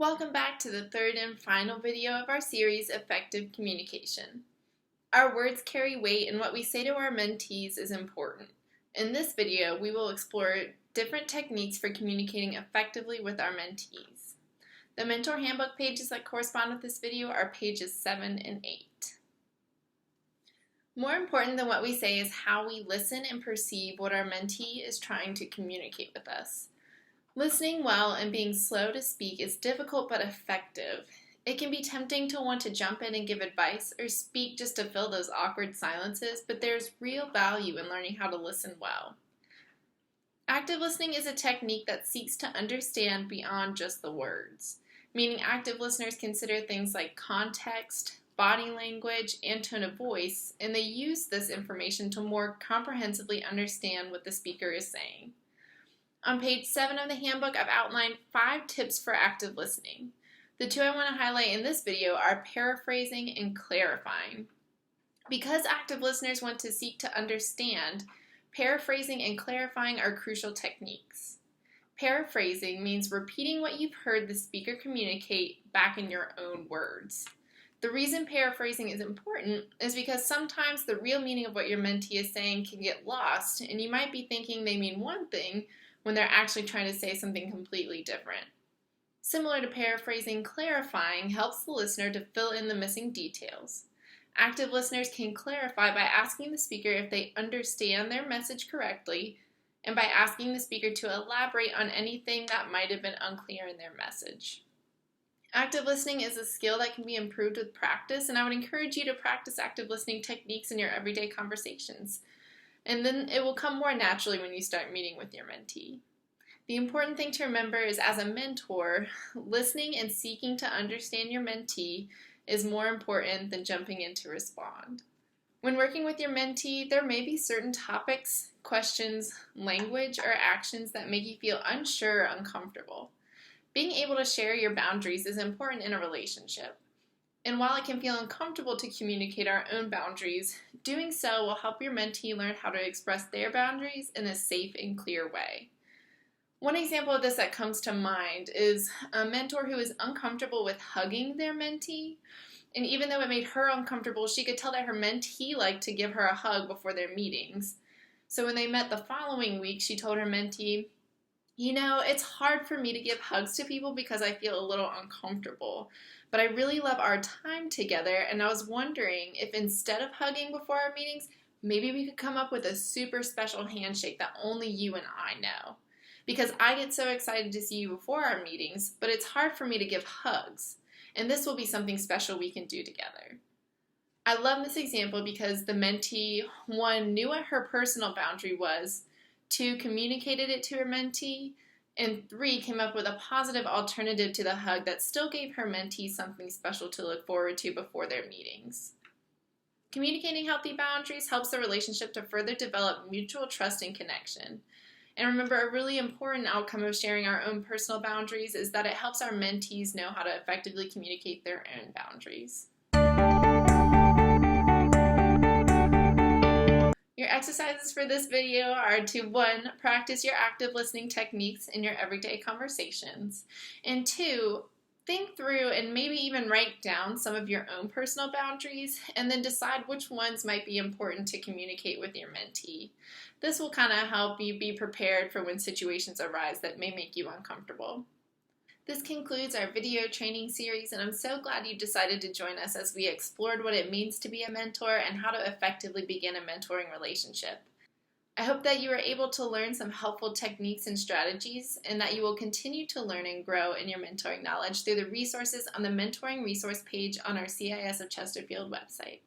Welcome back to the third and final video of our series, Effective Communication. Our words carry weight, and what we say to our mentees is important. In this video, we will explore different techniques for communicating effectively with our mentees. The Mentor Handbook pages that correspond with this video are pages 7 and 8. More important than what we say is how we listen and perceive what our mentee is trying to communicate with us. Listening well and being slow to speak is difficult but effective. It can be tempting to want to jump in and give advice or speak just to fill those awkward silences, but there's real value in learning how to listen well. Active listening is a technique that seeks to understand beyond just the words, meaning active listeners consider things like context, body language, and tone of voice, and they use this information to more comprehensively understand what the speaker is saying. On page 7 of the handbook, I've outlined 5 tips for active listening. The 2 I want to highlight in this video are paraphrasing and clarifying. Because active listeners want to seek to understand, paraphrasing and clarifying are crucial techniques. Paraphrasing means repeating what you've heard the speaker communicate back in your own words. The reason paraphrasing is important is because sometimes the real meaning of what your mentee is saying can get lost, and you might be thinking they mean one thing when they're actually trying to say something completely different. Similar to paraphrasing, clarifying helps the listener to fill in the missing details. Active listeners can clarify by asking the speaker if they understand their message correctly and by asking the speaker to elaborate on anything that might have been unclear in their message. Active listening is a skill that can be improved with practice, and I would encourage you to practice active listening techniques in your everyday conversations. And then it will come more naturally when you start meeting with your mentee. The important thing to remember is, as a mentor, listening and seeking to understand your mentee is more important than jumping in to respond. When working with your mentee, there may be certain topics, questions, language, or actions that make you feel unsure or uncomfortable. Being able to share your boundaries is important in a relationship. And while it can feel uncomfortable to communicate our own boundaries, doing so will help your mentee learn how to express their boundaries in a safe and clear way. One example of this that comes to mind is a mentor who is uncomfortable with hugging their mentee. And even though it made her uncomfortable, she could tell that her mentee liked to give her a hug before their meetings. So when they met the following week, she told her mentee, "It's hard for me to give hugs to people because I feel a little uncomfortable. But I really love our time together, and I was wondering if instead of hugging before our meetings, maybe we could come up with a super special handshake that only you and I know. Because I get so excited to see you before our meetings, but it's hard for me to give hugs. And this will be something special we can do together." I love this example because the mentee, 1, knew what her personal boundary was, 2, communicated it to her mentee, and 3, came up with a positive alternative to the hug that still gave her mentee something special to look forward to before their meetings. Communicating healthy boundaries helps the relationship to further develop mutual trust and connection. And remember, a really important outcome of sharing our own personal boundaries is that it helps our mentees know how to effectively communicate their own boundaries. Your exercises for this video are to 1, practice your active listening techniques in your everyday conversations, and 2, think through and maybe even write down some of your own personal boundaries and then decide which ones might be important to communicate with your mentee. This will kind of help you be prepared for when situations arise that may make you uncomfortable. This concludes our video training series, and I'm so glad you decided to join us as we explored what it means to be a mentor and how to effectively begin a mentoring relationship. I hope that you were able to learn some helpful techniques and strategies, and that you will continue to learn and grow in your mentoring knowledge through the resources on the Mentoring Resource page on our CIS of Chesterfield website.